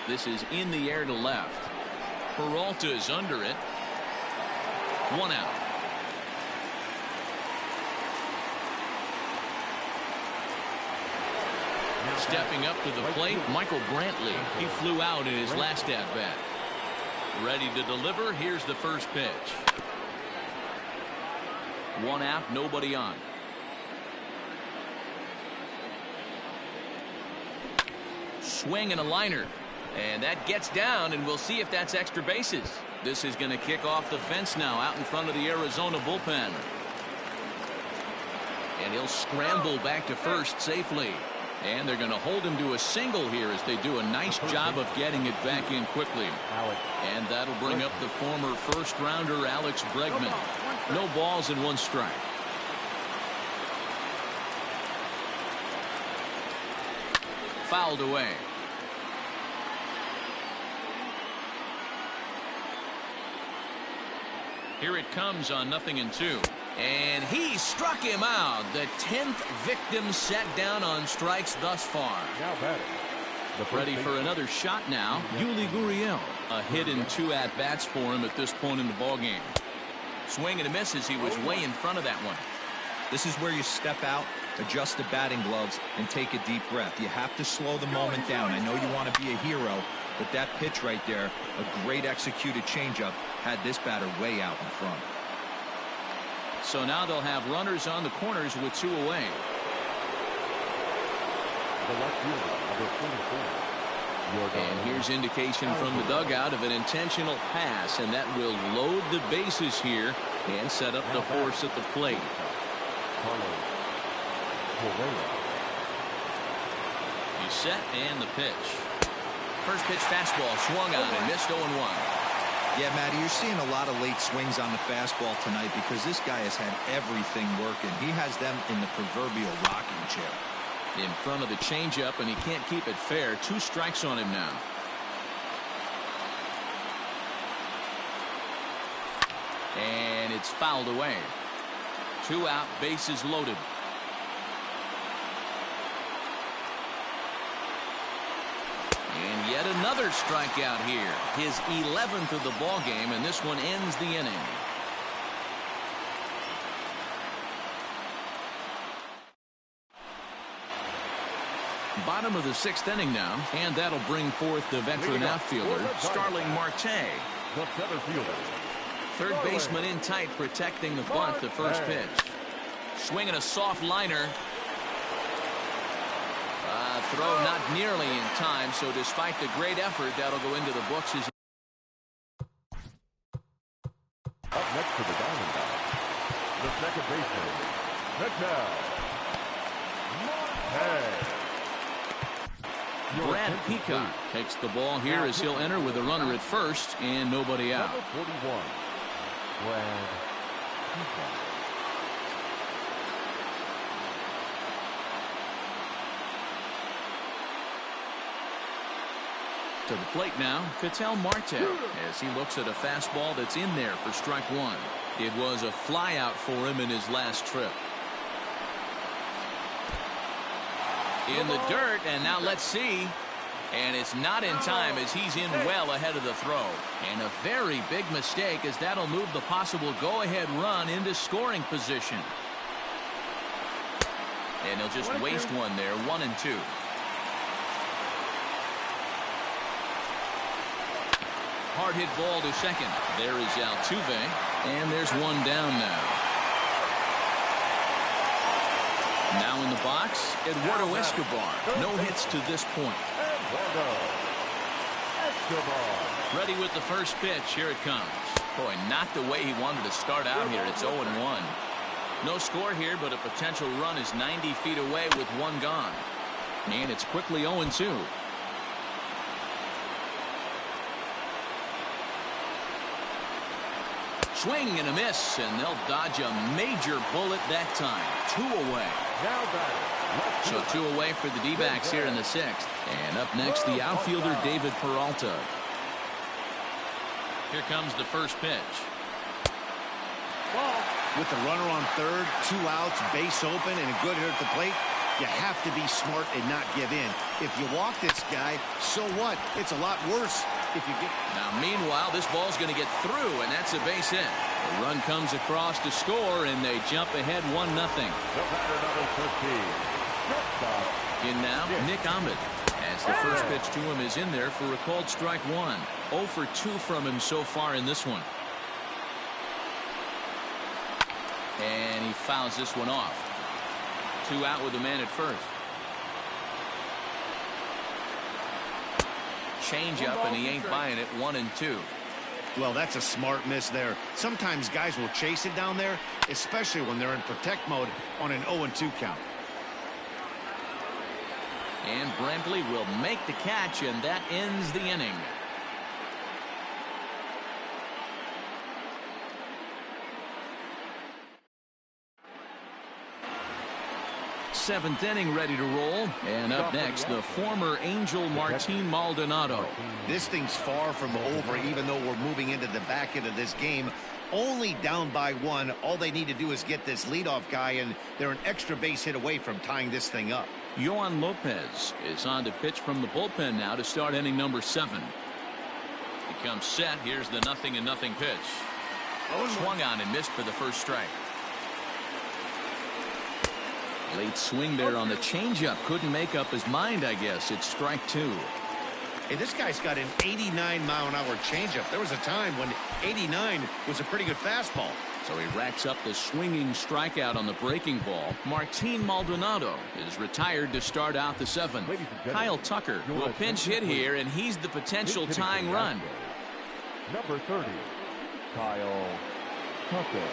This is in the air to left. Peralta's under it. 1 out. Stepping up to the plate, Michael Brantley. He flew out in his last at-bat. Ready to deliver. Here's the first pitch. 1 out, nobody on. Swing and a liner. And that gets down, and we'll see if that's extra bases. This is going to kick off the fence now out in front of the Arizona bullpen. And he'll scramble back to first safely. And they're going to hold him to a single here as they do a nice job of getting it back in quickly. And that'll bring up the former first-rounder Alex Bregman. No balls and 1 strike. Fouled away. Here it comes on 0-2. And he struck him out. The 10th victim set down on strikes thus far. Now batting. Ready for another shot now. Yuli Gurriel. A hit in 2 at-bats for him at this point in the ballgame. Swing and a miss as he was way in front of that one. This is where you step out, adjust the batting gloves, and take a deep breath. You have to slow the moment down. I know you want to be a hero, but that pitch right there, a great executed changeup, had this batter way out in front. So now they'll have runners on the corners with 2 away. The left fielder, number 44. And here's indication from the dugout of an intentional pass, and that will load the bases here and set up the force at the plate. He's set and the pitch. First pitch fastball swung on and missed 0-1. Yeah, Matty, you're seeing a lot of late swings on the fastball tonight because this guy has had everything working. He has them in the proverbial rocking chair. In front of the changeup, and he can't keep it fair. 2 strikes on him now. And it's fouled away. 2 out, bases loaded. And yet another strikeout here. His 11th of the ball game, and this one ends the inning. Bottom of the 6th inning now, and that'll bring forth the veteran outfielder, Starling Marte. The center fielder. Third baseman in tight, protecting the bunt, the first pitch. Swinging a soft liner. Throw not nearly in time, so despite the great effort, that'll go into the books as Up next to the Diamondbacks, the second baseman, Marte. Brad Peacock takes the ball here as he'll enter with a runner at first and nobody out. Number 41, Brad Peacock. To the plate now, Ketel Marte, as he looks at a fastball that's in there for strike 1. It was a flyout for him in his last trip. In the dirt, and now let's see. And it's not in time as he's in well ahead of the throw. And a very big mistake as that'll move the possible go-ahead run into scoring position. And he'll just waste one there. 1-2. Hard hit ball to second. There is Altuve. And there's one down now. Now in the box, Eduardo Escobar. No hits to this point. Ready with the first pitch. Here it comes. Boy, not the way he wanted to start out here. It's 0-1. No score here, but a potential run is 90 feet away with one gone. And it's quickly 0-2. Swing and a miss, and they'll dodge a major bullet that time. 2 away. So 2 away for the D-backs here in the 6th. And up next, the outfielder David Peralta. Here comes the first pitch. With the runner on third, 2 outs, base open, and a good hit at the plate, you have to be smart and not give in. If you walk this guy, so what? It's a lot worse if you get... Now, meanwhile, this ball's going to get through, and that's a base hit. The run comes across to score, and they jump ahead 1-0. In now, Nick Ahmed. As the first pitch to him is in there for a called strike 1. 0 for 2 from him so far in this one. And he fouls this one off. 2 out with a man at first. Change up, and he ain't buying it. 1-2. Well, that's a smart miss there. Sometimes guys will chase it down there, especially when they're in protect mode on an 0-2 count. And Brantley will make the catch, and that ends the inning. Seventh inning ready to roll. And up next, the former Angel Martin Maldonado. This thing's far from over, even though we're moving into the back end of this game. Only down by 1. All they need to do is get this leadoff guy, and they're an extra base hit away from tying this thing up. Yohan Lopez is on to pitch from the bullpen now to start inning number 7. He comes set. Here's the 0-0 pitch. Swung on and missed for the first strike. Late swing there on the changeup. Couldn't make up his mind, I guess. It's strike 2. Hey, this guy's got an 89-mile-an-hour changeup. There was a time when 89 was a pretty good fastball. So he racks up the swinging strikeout on the breaking ball. Martin Maldonado is retired to start out the 7th. Kyle Tucker will pinch hit here, and he's the potential tying run. Number 30, Kyle Tucker.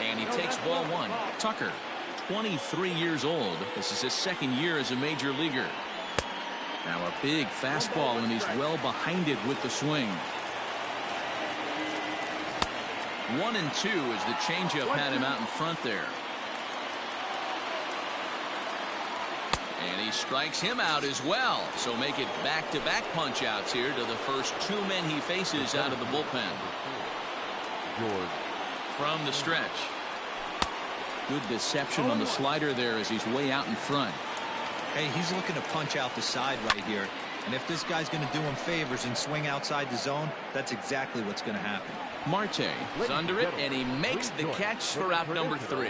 And he takes ball 1. Tucker, 23 years old. This is his 2nd year as a major leaguer. Now a big fastball, and he's well behind it with the swing. 1-2 as the changeup had him out in front there. And he strikes him out as well. So make it back-to-back punch-outs here to the first 2 men he faces out of the bullpen. From the stretch. Good deception on the slider there as he's way out in front. Hey, he's looking to punch out the side right here. And if this guy's going to do him favors and swing outside the zone, that's exactly what's going to happen. Marte is under it, and he makes the catch for out number 3.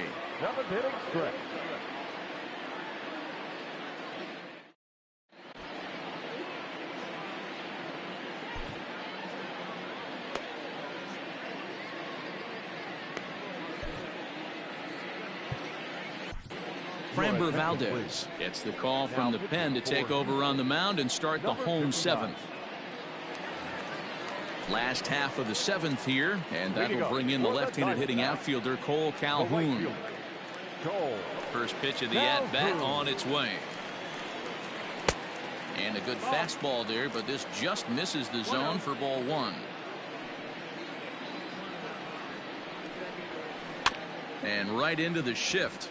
Framber Valdez gets the call from the pen to take over on the mound and start the home 7th. Last half of the 7th here, and that will bring in the left-handed hitting outfielder Cole Calhoun. First pitch of the at-bat on its way. And a good fastball there, but this just misses the zone for ball 1. And right into the shift.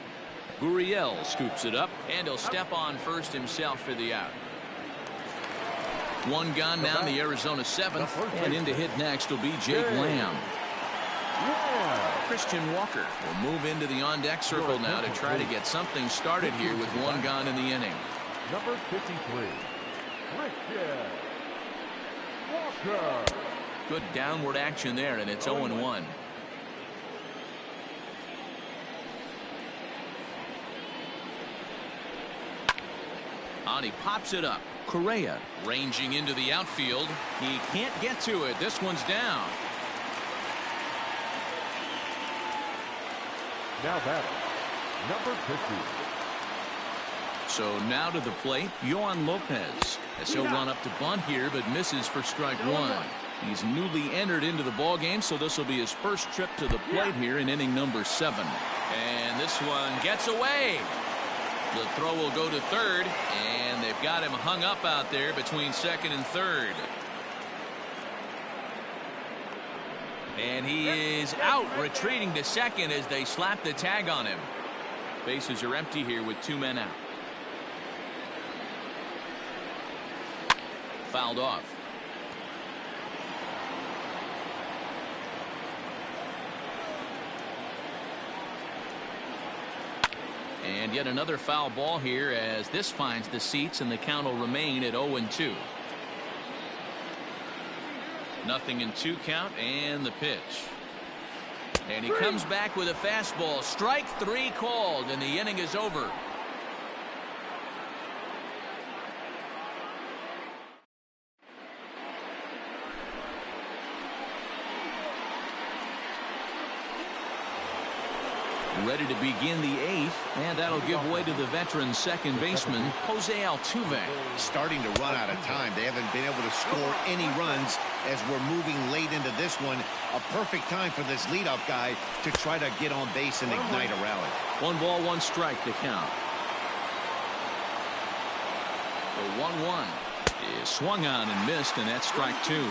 Gurriel scoops it up, and he'll step on first himself for the out. 1 gone now in the Arizona 7th, and in to hit next will be Jake Lamb. Christian Walker will move into the on-deck circle now to try to get something started here with 1 gone in the inning. Number 53, Christian Walker. Good downward action there, and it's 0-1. And he pops it up. Correa ranging into the outfield. He can't get to it. This one's down. Now batting, number 15. So now to the plate, Yohan Lopez, as he'll run up to bunt here, but misses for strike one. He's newly entered into the ball game, so this will be his first trip to the plate here in inning number 7. And this one gets away. The throw will go to third, and they've got him hung up out there between second and third. And he is out, retreating to second as they slap the tag on him. Bases are empty here with 2 men out. Fouled off. And yet another foul ball here as this finds the seats, and the count will remain at 0-2. Nothing in 2 count, and the pitch. And he comes back with a fastball. Strike 3 called, and the inning is over. Ready to begin the 8th, and that'll give way to the veteran second baseman, Jose Altuve. Starting to run out of time. They haven't been able to score any runs as we're moving late into this one. A perfect time for this leadoff guy to try to get on base and ignite a rally. 1 ball, 1 strike to count. The 1-1 is swung on and missed, and that's strike 2.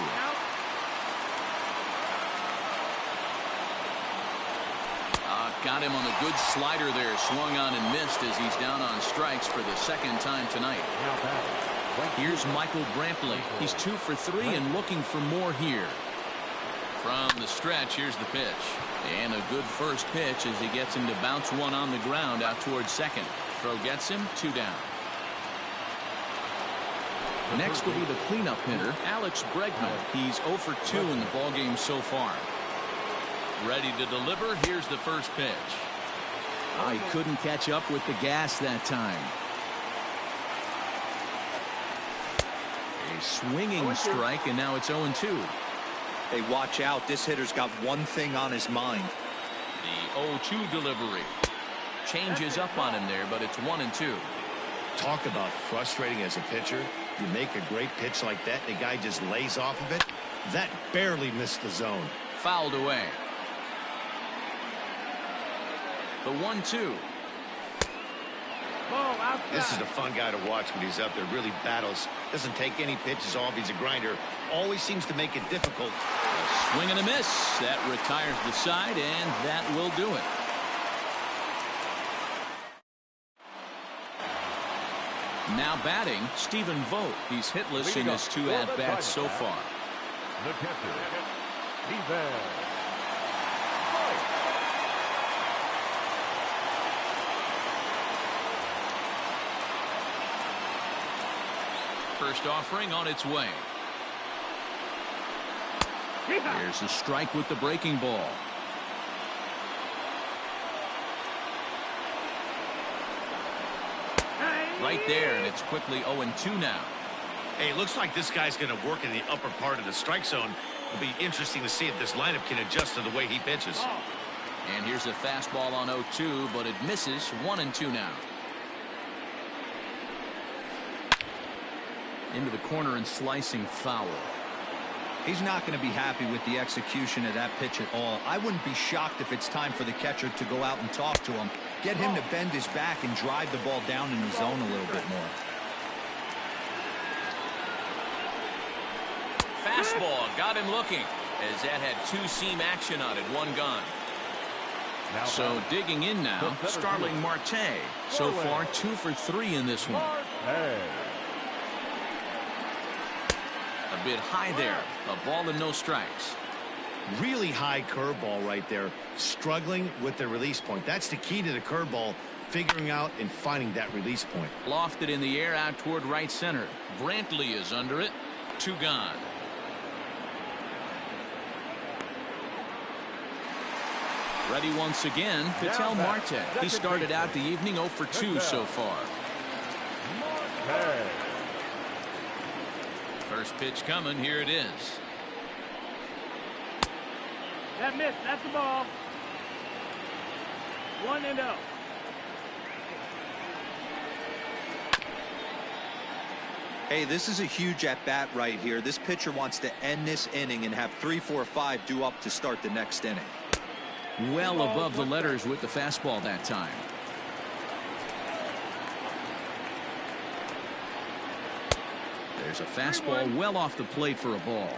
Got him on a good slider there, swung on and missed as he's down on strikes for the second time tonight. Here's Michael Brantley. He's 2 for 3 and looking for more here. From the stretch, here's the pitch. And a good first pitch as he gets him to bounce one on the ground out towards second. Throw gets him, 2 down. Next will be the cleanup hitter, Alex Bregman. He's 0 for 2 in the ballgame so far. Ready to deliver. Here's the first pitch. Oh, he couldn't catch up with the gas that time. A swinging strike, and now it's 0-2. Hey, watch out. This hitter's got one thing on his mind. The 0-2 delivery. Changes up on him there, but it's 1-2. Talk about frustrating as a pitcher. You make a great pitch like that, the guy just lays off of it. That barely missed the zone. Fouled away. The 1-2. This is a fun guy to watch when he's up there. Really battles. Doesn't take any pitches off. He's a grinder. Always seems to make it difficult. A swing and a miss. That retires the side, and that will do it. Now batting, Stephen Vogt. He's hitless in his 2 at-bats so far. The catcher, Stephen. First offering on its way. Here's a strike with the breaking ball. Right there, and it's quickly 0-2 now. Hey, it looks like this guy's going to work in the upper part of the strike zone. It'll be interesting to see if this lineup can adjust to the way he pitches. And here's a fastball on 0-2, but it misses. 1-2 now. Into the corner and slicing foul. He's not going to be happy with the execution of that pitch at all. I wouldn't be shocked if it's time for the catcher to go out and talk to him. Get him to bend his back and drive the ball down in the zone a little bit more. Fastball got him looking as that had 2-seam action on it. 1 gone. So digging in now, Starling Marte. So far 2 for 3 in this one. A bit high there. A ball and no strikes. Really high curveball right there. Struggling with the release point. That's the key to the curveball. Figuring out and finding that release point. Lofted in the air out toward right center. Brantley is under it. 2 gone. Ready once again, Ketel Marte. He started out the evening 0 for 2 so far. Hey. First pitch coming. Here it is. That missed. That's the ball. 1-0. Hey, this is a huge at-bat right here. This pitcher wants to end this inning and have 3, 4, 5 due up to start the next inning. Well above the letters with the fastball that time. There's a fastball well off the plate for a ball.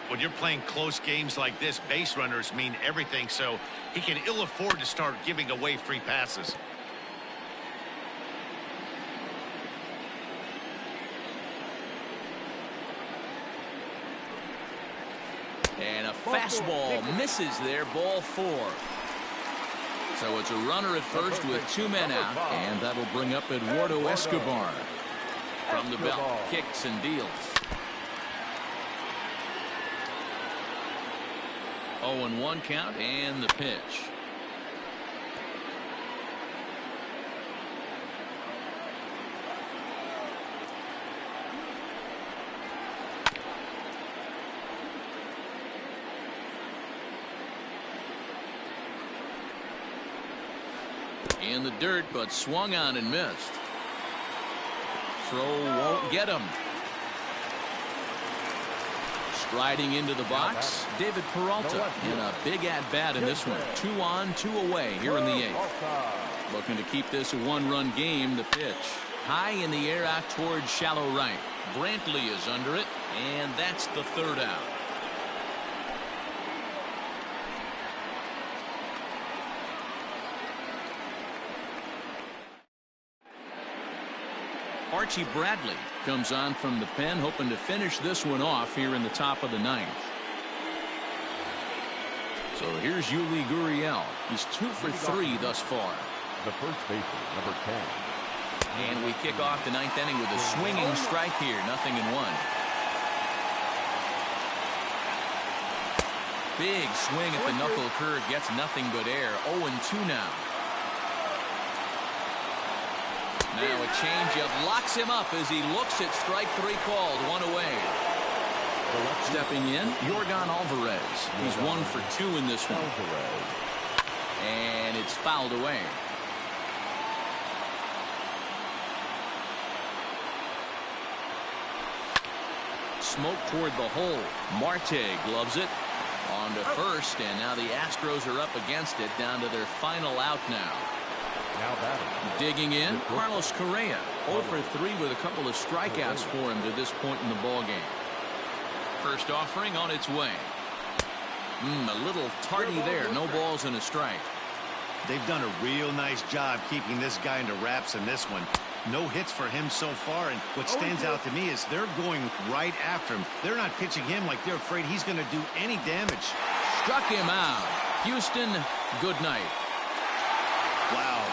When you're playing close games like this, base runners mean everything, so he can ill afford to start giving away free passes. And a fastball misses there, ball 4. So it's a runner at first with 2 men out, and that'll bring up Eduardo Escobar. From the belt, kicks and deals. 0-1 count and the pitch. In the dirt, but swung on and missed. Throw won't get him. Striding into the box, David Peralta in a big at-bat in this one. 2 on, 2 away here in the 8th. Looking to keep this a 1-run game. The pitch high in the air out towards shallow right. Brantley is under it, and that's the 3rd out. Archie Bradley comes on from the pen, hoping to finish this one off here in the top of the 9th. So here's Yuli Gurriel. He's 2 for 3 thus far. The first baseman, number 10. And we kick off the 9th inning with a swinging strike here, 0-1. Big swing at the knuckle curve, gets nothing but air. 0-2 now. Now a changeup locks him up as he looks at strike 3 called. 1 away. Stepping in, Yorgan Alvarez. He's 1 for 2 in this one. And it's fouled away. Smoke toward the hole. Marte gloves it. On to first, and now the Astros are up against it, down to their final out now. Digging in, Carlos Correa, 0 for 3 with a couple of strikeouts for him to this point in the ballgame. First offering on its way. A little tardy there, no balls and a strike. They've done a real nice job keeping this guy into wraps in this one. No hits for him so far, and what stands out to me is they're going right after him. They're not pitching him like they're afraid he's going to do any damage. Struck him out. Houston, good night. Wow,